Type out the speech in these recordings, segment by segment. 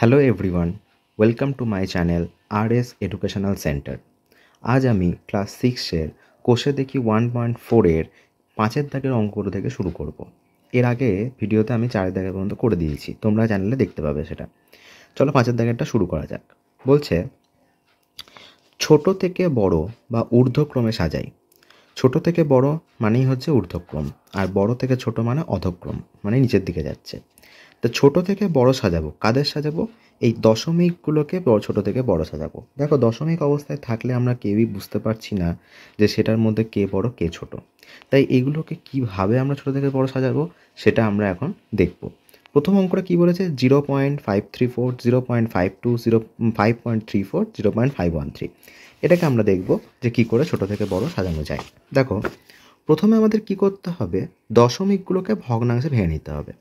Hello everyone, welcome to my channel RS educational centre. আজ আমি class 6-এর কোষে দেখি 1.4-এর 5-এর দাগের অঙ্কগুলো থেকে শুরু করব। এর আগে ভিডিওতে আমি 4 দাগের পর্যন্ত করে দিয়েছি, তোমরা চ্যানেলে দেখতে পাবে সেটা। চলো 5-এর দাগেরটা শুরু করা যাক। বলছে ছোট থেকে বড় বা ঊর্ধ্বক্রমে সাজাই। ছোট থেকে বড় মানেই হচ্ছে ঊর্ধ্বক্রম, আর বড় থেকে ছোট মানে অধক্রম, মানে নিচের দিকে যাচ্ছে। তো ছোট থেকে বড় সাজাবো, কাদের সাজাবো? এই দশমিকগুলোকে ছোট থেকে বড় সাজাবো। দেখো, দশমিক অবস্থায় থাকলে আমরা কেউই বুঝতে পারছি না যে সেটার মধ্যে কে বড় কে ছোট। তাই এগুলোকে কিভাবে আমরা ছোট থেকে বড় সাজাবো সেটা আমরা এখন দেখব। প্রথম অঙ্কটা কী বলেছে? 0.534, 0.52, 5.34, 0.513। এটাকে আমরা দেখব যে কী করে ছোট থেকে বড় সাজানো যায়। দেখো, প্রথমে আমাদের কি করতে হবে? দশমিকগুলোকে ভগ্নাংশে ভেঙে নিতে হবে।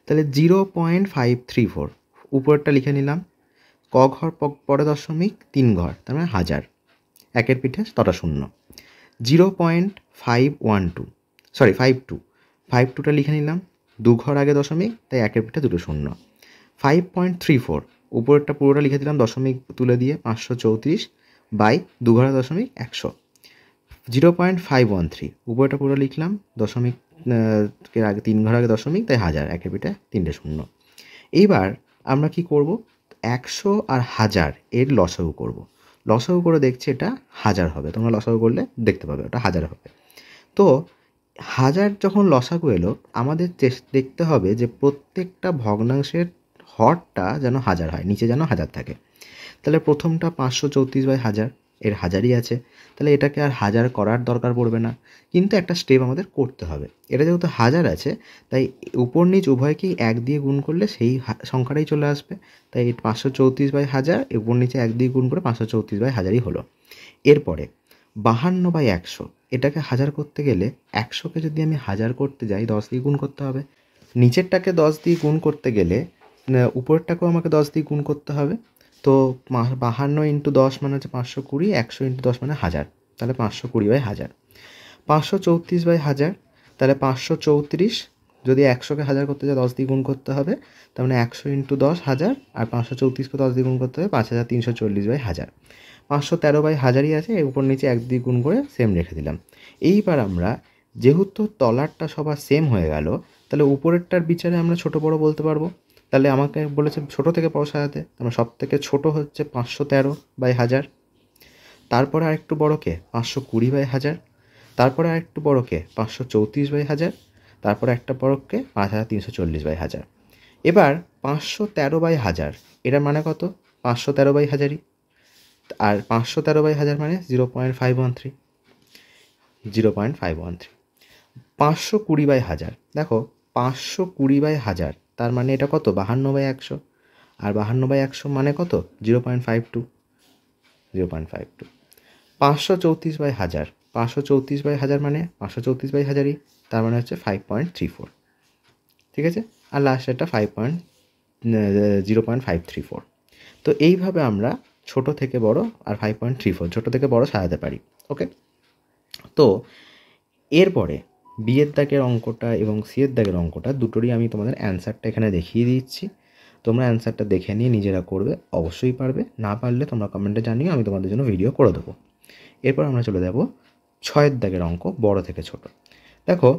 তাহলে 0.534 উপরেরটা লিখে নিলাম, ক ঘর পরে দশমিক, 3 ঘর, তার মানে 1000, একের পিঠে তটা শূন্য। 0.512, সরি 52টা লিখে নিলাম, 2 ঘর আগে দশমিক, তাই একের পিঠে দুটো শূন্য। 5.34 উপরেরটা পুরোটা লিখে দিলাম দশমিক তুলে দিয়ে, 534 বাই 2 ঘরে দশমিক 100। 0.513 উপরেটা পুরো লিখলাম, দশমিক আগে 3 ঘর আগে দশমিক, তাই 1000, একের পিঠে 3টে শূন্য। এইবার আমরা কি করব? 100 আর 1000 এর লসাগু করব। লসাগু করে দেখছি এটা 1000 হবে। তোমরা লসাগু করলে দেখতে পাবে ওটা 1000 হবে। তো 1000 যখন লসাগু এলো, আমাদের দেখতে হবে যে প্রত্যেকটা ভগ্নাংশের হরটা যেন 1000 হয়, নিচে যেন 1000 থাকে। তাহলে প্রথমটা 534/1000, এর 1000ই আছে, তাহলে এটাকে আর 1000 করার দরকার পড়বে না, কিন্তু একটা স্টেপ আমাদের করতে হবে। এটা যেহেতু 1000 আছে, তাই উপর নিচ উভয়কেই 1 দিয়ে গুণ করলে সেই সংখ্যাটাই চলে আসবে। তাই 534/1000 উপর নিচে 1 দিয়ে গুণ করে 534/1000ই হলো। এরপরে 52/100, এটাকে 1000 করতে গেলে 100কে যদি আমি 1000 করতে যাই 10 দিয়ে গুণ করতে হবে। নিচেরটাকে 10 দিয়ে গুণ করতে গেলে উপরেরটাকেও আমাকে 10 দিয়ে গুণ করতে হবে। তো 52 ইন্টু 10 মানে হচ্ছে 520, 100 ইন্টু 10 মানে 1000, তাহলে 520/1000। 534/1000, তাহলে 534, যদি 100কে 1000 করতে যায় 10 দিয়ে গুণ করতে হবে, তার মানে 100 ইন্টু 10 1000, আর 534কে 10 দিয়ে গুণ করতে হবে 5340/1000। 513/1000ই আছে, এর উপর নিচে 1 দিয়ে গুণ করে সেম রেখে দিলাম। এইবার আমরা যেহেতু তলারটা সবার সেম হয়ে গেল, তাহলে উপরেরটার বিচারে আমরা ছোট বড় বলতে পারবো। তাহলে আমাকে বলেছে ছোট থেকে বড় সাজাতে, আমরা সব থেকে ছোটো হচ্ছে 513/1000, তারপরে আরেকটু বড়কে 520/1000, তারপরে আরেকটু বড়কে 534/1000, তারপরে একটা বড়কে 5340/1000। এবার 513/1000 এটার মানে কত? 513/1000ই, আর 513/1000 মানে 0.513, 0.513। 520/1000, দেখো 520/1000 তার মানে এটা কত? 52/100, আর 52/100 মানে কত? 0.52, 0.52। 534/1000, 534/1000 মানে 534/1000ই, তার মানে হচ্ছে 5.34, ঠিক আছে। আর লাস্ট এটা 0.534। তো এইভাবে আমরা ছোট থেকে বড় আর 5.34 ছোট থেকে বড় সাজাতে পারি। ওকে, তো এরপরে বিয়ের দাগের অঙ্কটা এবং সিয়ের দাগের অঙ্কটা দুটোরই আমি তোমাদের অ্যান্সারটা এখানে দেখিয়ে দিচ্ছি। তোমরা অ্যান্সারটা দেখে নিয়ে নিজেরা করবে, অবশ্যই পারবে। না পারলে তোমরা কমেন্টে জানিও, আমি তোমাদের জন্য ভিডিও করে দেবো। এরপর আমরা চলে যাব 6 দাগের অঙ্ক, বড় থেকে ছোট। দেখো,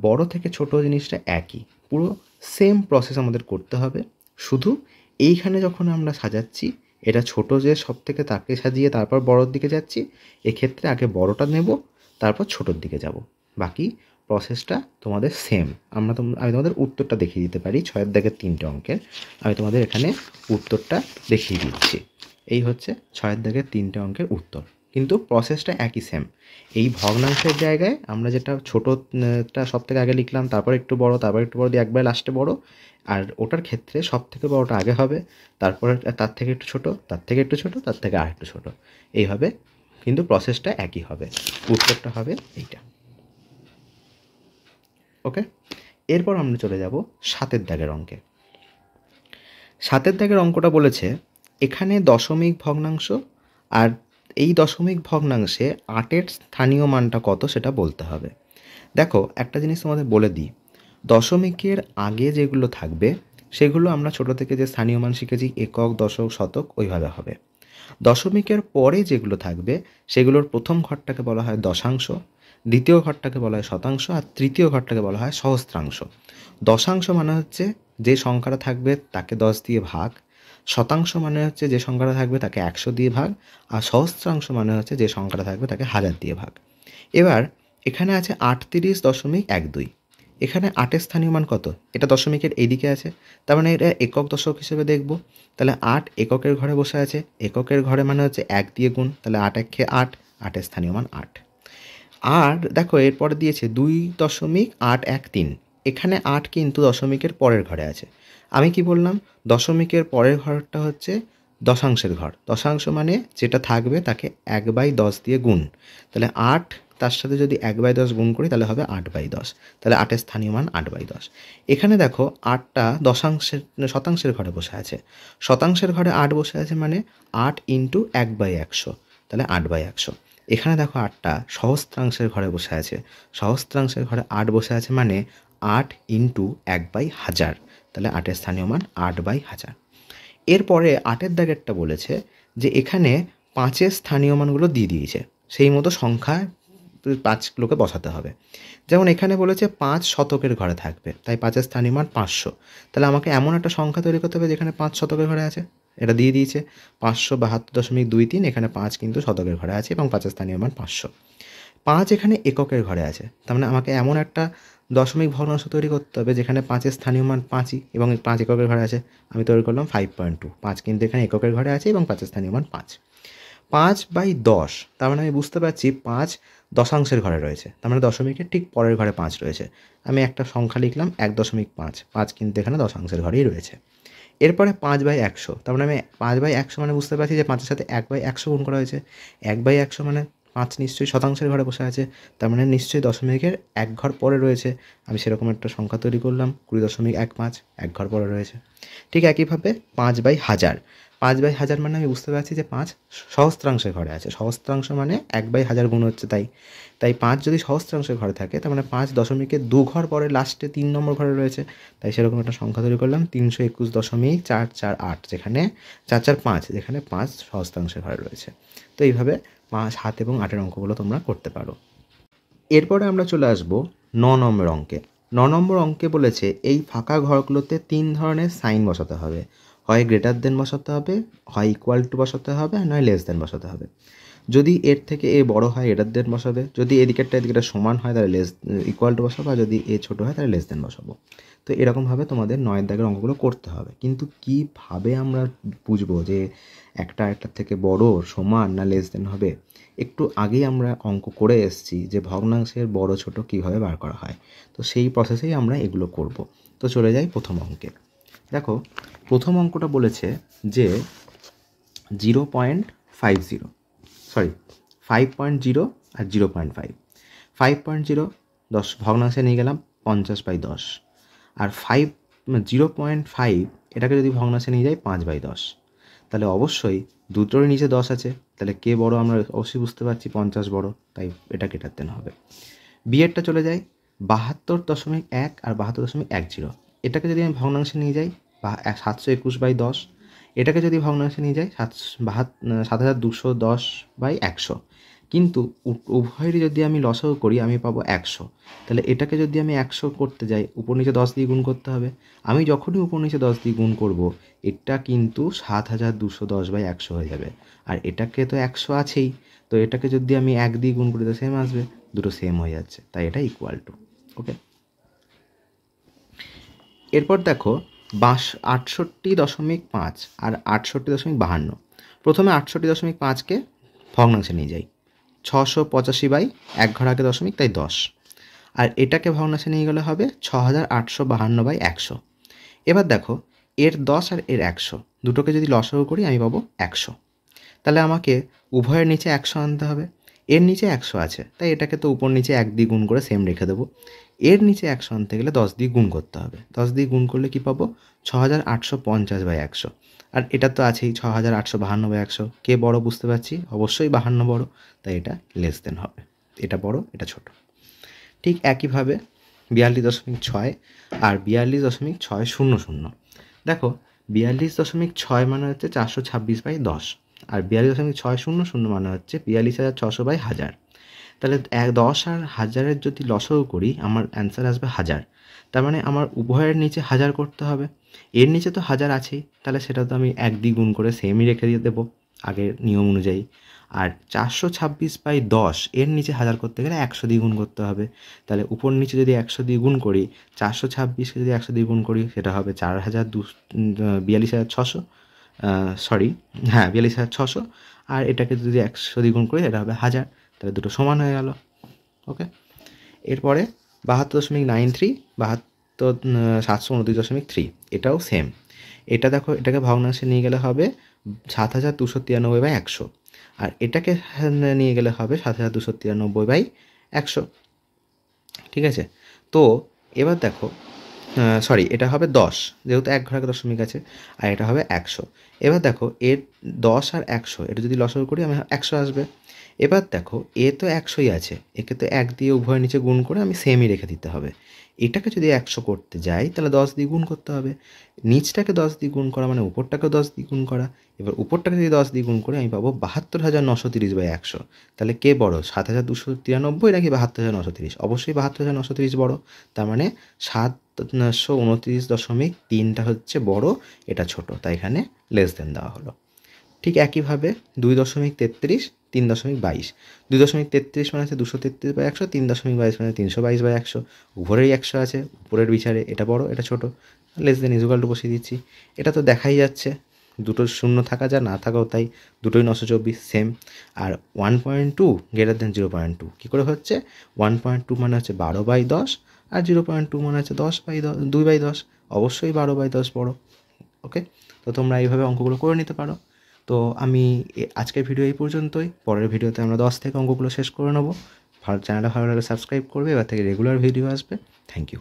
বড় থেকে ছোট জিনিসটা একই, পুরো সেম প্রসেস আমাদের করতে হবে। শুধু এইখানে যখন আমরা সাজাচ্ছি, এটা ছোট যে সব থেকে তাকে সাজিয়ে তারপর বড়োর দিকে যাচ্ছি, এক্ষেত্রে আগে বড়টা নেব, তারপর ছোটোর দিকে যাব। বাকি প্রসেসটা তোমাদের সেম। আমি তোমাদের উত্তরটা দেখিয়ে দিতে পারি 6 দাগের 3টে অঙ্কের। আমি তোমাদের এখানে উত্তরটা দেখিয়ে দিচ্ছি। এই হচ্ছে 6 দাগের 3টে অঙ্কের উত্তর, কিন্তু প্রসেসটা একই সেম। এই ভগ্নাংশের জায়গায় আমরা যেটা ছোটোটা সব থেকে আগে লিখলাম, তারপর একটু বড়, তারপর একটু বড় দিয়ে একবার লাস্টে বড়, আর ওটার ক্ষেত্রে সব থেকে বড়টা আগে হবে, তারপরে তার থেকে একটু ছোট, তার থেকে একটু ছোট, তার থেকে আর একটু ছোটো, এইভাবে, কিন্তু প্রসেসটা একই হবে। উত্তরটা হবে এইটা। ওকে, এরপর আমরা চলে যাব 7 দাগের অঙ্কে। 7 দাগের অঙ্কটা বলেছে এখানে দশমিক ভগ্নাংশ, আর এই দশমিক ভগ্নাংশে 8-এর স্থানীয় মানটা কত সেটা বলতে হবে। দেখো, একটা জিনিস তোমাদের বলে দিই, দশমিকের আগে যেগুলো থাকবে সেগুলো আমরা ছোট থেকে যে স্থানীয় মান শিখেছি একক, দশক, শতক, ওইভাবে হবে। দশমিকের পরে যেগুলো থাকবে সেগুলোর প্রথম ঘরটাকে বলা হয় দশাংশ, দ্বিতীয় ঘরটাকে বলা হয় শতাংশ, আর তৃতীয় ঘরটাকে বলা হয় সহস্রাংশ। দশাংশ মানে হচ্ছে যে সংখ্যাটা থাকবে তাকে 10 দিয়ে ভাগ, শতাংশ মানে হচ্ছে যে সংখ্যাটা থাকবে তাকে 100 দিয়ে ভাগ, আর সহস্রাংশ মানে হচ্ছে যে সংখ্যাটা থাকবে তাকে 1000 দিয়ে ভাগ। এবার এখানে আছে 38.12। এখানে 8-এর স্থানীয় মান কত? এটা দশমিকের এইদিকে আছে, তার মানে এটা একক দশক হিসেবে দেখব। তাহলে 8 এককের ঘরে বসে আছে, এককের ঘরে মানে হচ্ছে 1 দিয়ে গুণ, তাহলে 8 একে 8, 8-এর স্থানীয় মান 8। আর দেখো এরপরে দিয়েছে 2.813। এখানে 8 কিন্তু দশমিকের পরের ঘরে আছে। আমি কি বললাম? দশমিকের পরের ঘরটা হচ্ছে দশাংশের ঘর। দশাংশ মানে যেটা থাকবে তাকে 1/10 দিয়ে গুণ। তাহলে 8 তার সাথে যদি 1/10 গুণ করি তাহলে হবে 8/10। তাহলে 8-এর স্থানীয় মান 8/10। এখানে দেখো 8টা শতাংশের ঘরে বসে আছে। শতাংশের ঘরে 8 বসে আছে মানে 8 ইন্টু 1/100, তাহলে 8/100। এখানে দেখো 8টা সহস্রাংশের ঘরে বসে আছে। সহস্রাংশের ঘরে 8 বসে আছে মানে 8 ইন্টু 1/1000, তাহলে 8-এর স্থানীয় মান 8/1000। এরপরে 8-এর দাগেরটা বলেছে যে এখানে 5-এর স্থানীয় মানগুলো দিয়ে দিয়েছে, সেই মতো সংখ্যায় 5গুলোকে বসাতে হবে। যেমন এখানে বলেছে 5 শতকের ঘরে থাকবে, তাই 5-এর স্থানীয় মান 500। তাহলে আমাকে এমন একটা সংখ্যা তৈরি করতে হবে যেখানে 5 শতকের ঘরে আছে, এটা দিয়ে দিয়েছে 572.23। এখানে 5 কিন্তু শতকের ঘরে আছে এবং 5-এর স্থানীয় মান 500। 5 এখানে এককের ঘরে আছে, তার মানে আমাকে এমন একটা দশমিক ভগ্নাংশ তৈরি করতে হবে যেখানে 5-এর স্থানীয় মান 5ই এবং 5 এককের ঘরে আছে। আমি তৈরি করলাম 5.2। 5 কিন্তু এখানে এককের ঘরে আছে এবং 5-এর স্থানীয় মান 5। 5/10, তার মানে আমি বুঝতে পারছি 5 দশাংশের ঘরে রয়েছে, তার মানে দশমিকের ঠিক পরের ঘরে 5 রয়েছে। আমি একটা সংখ্যা লিখলাম 1.5। 5 কিন্তু এখানে দশাংশের ঘরেই রয়েছে। এরপরে 5/100, তার মানে আমি 5/100 মানে বুঝতে পারছি যে 5-এর সাথে 1/100 গুণ করা হয়েছে। 1/100 মানে 5 নিশ্চয়ই শতাংশের ঘরে বসে আছে, তার মানে নিশ্চয়ই দশমিকের এক ঘর পরে রয়েছে। আমি সেরকম একটা সংখ্যা তৈরি করলাম 20.15, এক ঘর পরে রয়েছে। ঠিক একইভাবে 5/1000। 5/1000 মানে আমি বুঝতে পারছি যে 5 সহস্রাংশের ঘরে আছে। সহস্রাংশ মানে 1/1000 গুণ হচ্ছে, তাই 5 যদি সহস্রাংশের ঘরে থাকে তার মানে 5 দশমিকের 2 ঘর পরে লাস্টে 3 নম্বর ঘরে রয়েছে, তাই সেরকম একটা সংখ্যা তৈরি করলাম 321.448, যেখানে 445, যেখানে 5 সহস্রাংশের ঘরে রয়েছে। তো এইভাবে 5, 7 এবং 8-এর অঙ্কগুলো তোমরা করতে পারো। এরপরে আমরা চলে আসবো 9 নম্বর অঙ্কে। 9 নম্বর অঙ্কে বলেছে এই ফাঁকা ঘরগুলোতে 3 ধরনের সাইন বসাতে হবে। হয় গ্রেটার দেন বসাতে হবে, হয় ইকুয়াল টু বসাতে হবে, আর নয় লেস দেন বসাতে হবে। যদি এর থেকে এ বড় হয় গ্রেটার দেন বসাবে, যদি এদিকেরটা এদিকেটা সমান হয় তাহলে ইকুয়াল টু বসাবো, আর যদি এ ছোটো হয় তাহলে লেস দেন বসাবো। তো এরকমভাবে তোমাদের 9-এর দাগের অঙ্কগুলো করতে হবে। কিন্তু কীভাবে আমরা বুঝবো যে একটা একটার থেকে বড়, সমান না লেস দেন হবে? একটু আগেই আমরা অঙ্ক করে এসেছি যে ভগ্নাংশের বড় ছোট কীভাবে বার করা হয়, তো সেই প্রসেসেই আমরা এগুলো করব। তো চলে যাই প্রথম অঙ্কে। দেখো প্রথম অঙ্কটা বলেছে যে 0.50, সরি 5.0 আর 0.5। 5.0 ভগ্নাংশে নিয়ে গেলাম 50/10, আর 0.5 এটাকে যদি ভগ্নাংশে নিয়ে যাই 5/10, তাহলে অবশ্যই দুটোরই নিচে 10 আছে, তাহলে কে বড় আমরা অবশ্যই বুঝতে পারছি 50 বড়, তাই এটা কেটার দেন হবে। বিয়েরটা চলে যায় 72.1 আর 72.10। এটাকে যদি আমি ভগ্নাংশে নিয়ে যাই 721/10, এটাকে যদি ভগ্নাংশে নিয়ে যাই 7210/100। কিন্তু উভয়েরই যদি আমি লসাগু করি আমি পাবো 100। তাহলে এটাকে যদি আমি 100 করতে যাই উপর নিচে 10 দিয়ে গুণ করতে হবে। আমি যখনই উপর নিচে 10 দিয়ে গুণ করব এটা কিন্তু 7210/100 হয়ে যাবে, আর এটাকে তো 100 আছেই, তো এটাকে যদি আমি 1 দিয়ে গুণ করি তো সেম আসবে, দুটো সেম হয়ে যাচ্ছে, তাই এটা ইকুয়াল টু। ওকে, এরপর দেখো 68.5 আর 68.52। প্রথমে 68.5কে ভগ্নাংশে নিয়ে যাই, 685/1 ঘর আগে দশমিক, তাই 10। আর এটাকে ভগ্নাংশে নিয়ে গেলে হবে 6852/100। এবার দেখো এর 10 আর এর 100 দুটোকে যদি লসাগু করি আমি পাবো 100। তাহলে আমাকে উভয়ের নিচে 100 আনতে হবে। এর নিচে 100 আছে, তাই এটাকে তো উপর নিচে 1 দিয়ে গুণ করে সেম রেখে দেবো। এর নিচে 100 আনতে গেলে 10 দিয়ে গুণ করতে হবে। 10 দিয়ে গুণ করলে কি পাবো? 6850/100। আর এটা তো আছেই 6852/100। কে বড় বুঝতে পারছি, অবশ্যই 52 বড়, তাই এটা লেস দেন হবে। এটা বড়, এটা ছোট। ঠিক একইভাবে 42.6 আর 42.600। দেখো 42.6 মানে হচ্ছে 426/10, আর 42.600 মানে হচ্ছে 42,600/1000। তাহলে 10 আর 1000-এর যদি লসাগু করি আমার অ্যান্সার আসবে 1000। তার মানে আমার উভয়ের নিচে 1000 করতে হবে। এর নিচে তো 1000 আছেই, তাহলে সেটা তো আমি 1 দিয়ে গুণ করে সেমই রেখে দিয়ে দেবো আগের নিয়ম অনুযায়ী। আর 426/10 এর নিচে 1000 করতে গেলে 100 দিয়ে গুণ করতে হবে। তাহলে উপর নিচে যদি 100 দিয়ে গুণ করি, 426কে যদি 100 দিয়ে গুণ করি সেটা হবে 42,600, সরি, হ্যাঁ 42,600। আর এটাকে যদি 100 দিয়ে গুণ করি এটা হবে 1000। তাহলে দুটো সমান হয়ে গেল। ওকে, এরপরে 72.93, 729.3, এটাও সেম। এটা দেখো, এটাকে ভগ্নাংশে নিয়ে গেলে হবে 7,293/100, আর এটাকে নিয়ে গেলে হবে 7,293/100। ঠিক আছে, তো এবার দেখো, সরি, এটা হবে 10, যেহেতু এক ঘরে দশমিক আছে, আর এটা হবে 100। এবার দেখো এর 10 আর 100 এটা যদি লসাগু করি আমি 100 আসবে। এবার দেখো এ তো 100ই আছে, একে তো 1 দিয়ে উভয়ের নিচে গুণ করে আমি সেমই রেখে দিতে হবে। এটাকে যদি 100 করতে যাই তাহলে 10 দিয়ে গুণ করতে হবে। নিচটাকে 10 দিয়ে গুণ করা মানে উপরটাকেও 10 দিয়ে গুণ করা। এবার উপরটাকে যদি 10 দিয়ে গুণ করে আমি পাবো 72,930/100। তাহলে কে বড়, 7,293 নাকি 72,930? অবশ্যই 72,930 বড়। তার মানে 729.3টা হচ্ছে বড়, এটা ছোট, তাই এখানে লেস দেন দেওয়া হলো। ঠিক একইভাবে 2.33, 3.22। 2.33 মানে হচ্ছে 233/100, 3.22 মানে 322/100। উভয়েরই 100 আছে, উপরের বিচারে এটা বড় এটা ছোট, লেস দেন ইজুকাল টু বসিয়ে দিচ্ছি। এটা তো দেখাই যাচ্ছে, দুটো শূন্য থাকা যা না থাকাও তাই, দুটোই 924 সেম। আর 1.2 গ্রেটার দেন 0.2 কী করে হচ্ছে? 1.2 মানে হচ্ছে 12/10, আর 0.2 মানে হচ্ছে 10/10, 2/10। অবশ্যই 12/10 বড়। ওকে, তো তোমরা এইভাবে অঙ্কগুলো করে নিতে পারো। তো আমি আজকের ভিডিও এই পর্যন্তই। পরের ভিডিওতে আমরা 10 থেকে অঙ্কগুলো শেষ করে নেবো। চ্যানেলটা ভালো লাগলে সাবস্ক্রাইব করবে, এবার থেকে রেগুলার ভিডিও আসবে। Thank you.